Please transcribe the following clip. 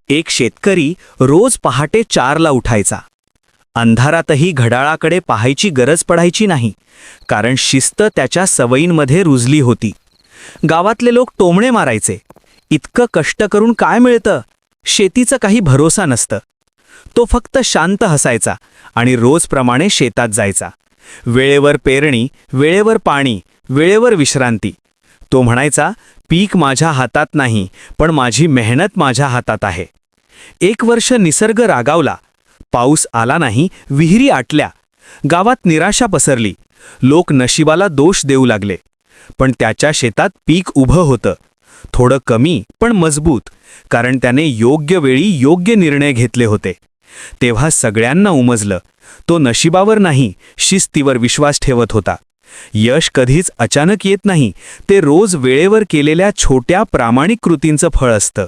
एक शेतकरी रोज पहाटे 4ला उठायचा. अंधारातही घड्याळाकडे पाहायची गरज पडायची नाही, कारण शिस्त त्याच्या सवयींमध्ये रुजली होती. गावातले लोक टोमणे मारायचे, इतकं कष्ट करून काय मिळतं, शेतीचं काही भरोसा नसतं. तो फक्त शांत हसायचा आणि रोजप्रमाणे शेतात जायचा. वेळेवर पेरणी, वेळेवर पाणी, वेळेवर विश्रांती. तो म्हणायचा, पीक माझ्या हातात नाही, पण माझी मेहनत माझ्या हातात आहे. 1 वर्ष निसर्ग रागावला. पाऊस आला नाही, विहिरी आटल्या. गावात निराशा पसरली. लोक नशिबाला दोष देऊ लागले. पण त्याच्या शेतात पीक उभं होतं, थोडं कमी पण मजबूत, कारण त्याने योग्य वेळी योग्य निर्णय घेतले होते. तेव्हा सगळ्यांना उमजलं, तो नशिबावर नाही, शिस्तीवर विश्वास ठेवत होता. यश कधीच अचानक येत नाही, ते रोज वेळेवर केलेल्या छोट्या प्रामाणिक कृतींचं फळ असतं.